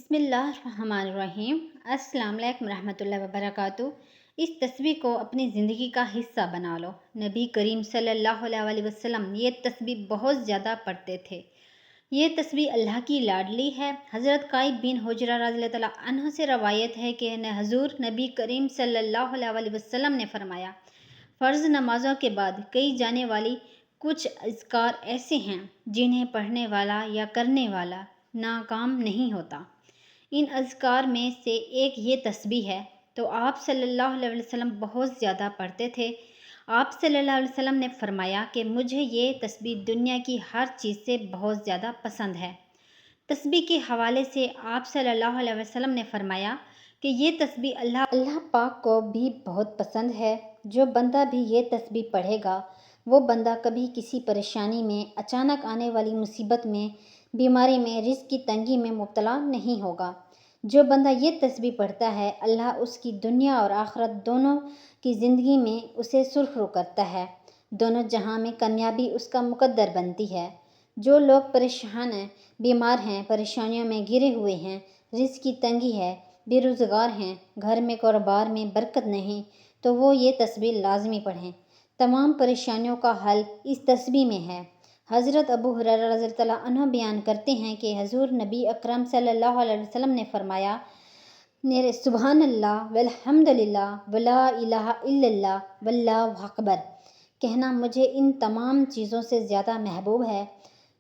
بسم اللہ الرحمن الرحیم۔ السلام علیکم ورحمۃ اللہ وبرکاتہ۔ اس تسبیح کو اپنی زندگی کا حصہ بنا لو۔ نبی کریم صلی اللہ علیہ وسلم یہ تسبیح بہت زیادہ پڑھتے تھے۔ یہ تسبیح اللہ کی لاڈلی ہے۔ حضرت قائب بن حجرہ رضی اللہ تعالیٰ عنہ سے روایت ہے کہ حضور نبی کریم صلی اللہ علیہ وسلم نے فرمایا، فرض نمازوں کے بعد کہی جانے والی کچھ اذکار ایسے ہیں جنہیں پڑھنے والا یا کرنے والا ناکام نہیں ہوتا۔ ان اذکار میں سے ایک یہ تسبیح ہے تو آپ صلی اللہ علیہ وسلم بہت زیادہ پڑھتے تھے۔ آپ صلی اللہ علیہ وسلم نے فرمایا کہ مجھے یہ تسبیح دنیا کی ہر چیز سے بہت زیادہ پسند ہے۔ تسبیح کے حوالے سے آپ صلی اللہ علیہ وسلم نے فرمایا کہ یہ تسبیح اللہ پاک کو بھی بہت پسند ہے۔ جو بندہ بھی یہ تسبیح پڑھے گا وہ بندہ کبھی کسی پریشانی میں، اچانک آنے والی مصیبت میں، بیماری میں، رزق کی تنگی میں مبتلا نہیں ہوگا۔ جو بندہ یہ تسبیح پڑھتا ہے اللہ اس کی دنیا اور آخرت دونوں کی زندگی میں اسے سرخرو کرتا ہے۔ دونوں جہاں میں کامیابی اس کا مقدر بنتی ہے۔ جو لوگ پریشان ہیں، بیمار ہیں، پریشانیوں میں گھرے ہوئے ہیں، رزق کی تنگی ہے، بے روزگار ہیں، گھر میں کاروبار میں برکت نہیں، تو وہ یہ تسبیح لازمی پڑھیں۔ تمام پریشانیوں کا حل اس تسبیح میں ہے۔ حضرت ابو ہریرہ رضی اللہ عنہ بیان کرتے ہیں کہ حضور نبی اکرم صلی اللہ علیہ وسلم نے فرمایا، سبحان اللہ والحمد للہ ولا الہ الا اللہ واللہ اکبر کہنا مجھے ان تمام چیزوں سے زیادہ محبوب ہے۔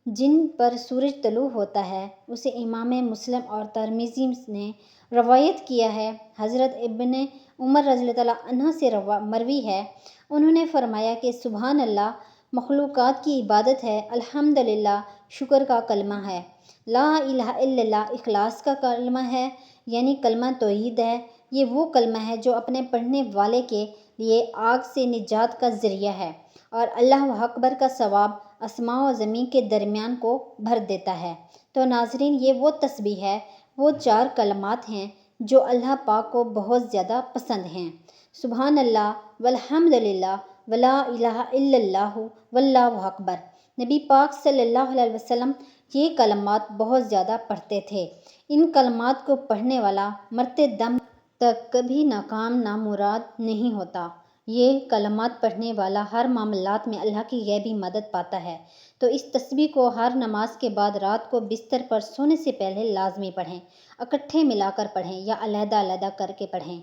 جن پر سورج طلوع ہوتا ہے اسے امام مسلم اور ترمذی نے روایت کیا ہے۔ حضرت ابن عمر رضی اللہ عنہ سے مروی ہے، انہوں نے فرمایا کہ سبحان اللہ مخلوقات کی عبادت ہے، الحمدللہ شکر کا کلمہ ہے، لا الہ الا اللہ اخلاص کا کلمہ ہے، یعنی کلمہ توحید ہے۔ یہ وہ کلمہ ہے جو اپنے پڑھنے والے کے لیے آگ سے نجات کا ذریعہ ہے اور اللہ اکبر کا ثواب آسمان و زمین کے درمیان کو بھر دیتا ہے۔ تو ناظرین، یہ وہ تسبیح ہے، وہ 4 کلمات ہیں جو اللہ پاک کو بہت زیادہ پسند ہیں۔ سبحان اللہ والحمد للہ ولا الہ الا اللہ واللہ اکبر۔ نبی پاک صلی اللہ علیہ وسلم یہ کلمات بہت زیادہ پڑھتے تھے۔ ان کلمات کو پڑھنے والا مرتے دم تک کبھی ناکام نامراد نہیں ہوتا۔ یہ کلمات پڑھنے والا ہر معاملات میں اللہ کی غیبی مدد پاتا ہے۔ تو اس تسبیح کو ہر نماز کے بعد رات کو بستر پر سونے سے پہلے لازمی پڑھیں۔ اکٹھے ملا کر پڑھیں یا علیحدہ علیحدہ کر کے پڑھیں،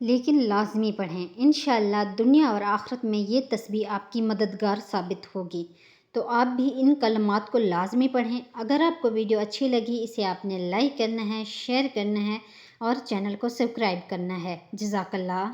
لیکن لازمی پڑھیں۔ انشاءاللہ دنیا اور آخرت میں یہ تسبیح آپ کی مددگار ثابت ہوگی۔ تو آپ بھی ان کلمات کو لازمی پڑھیں۔ اگر آپ کو ویڈیو اچھی لگی اسے آپ نے لائک کرنا ہے، شیئر کرنا ہے اور چینل کو سبسکرائب کرنا ہے۔ جزاک اللہ۔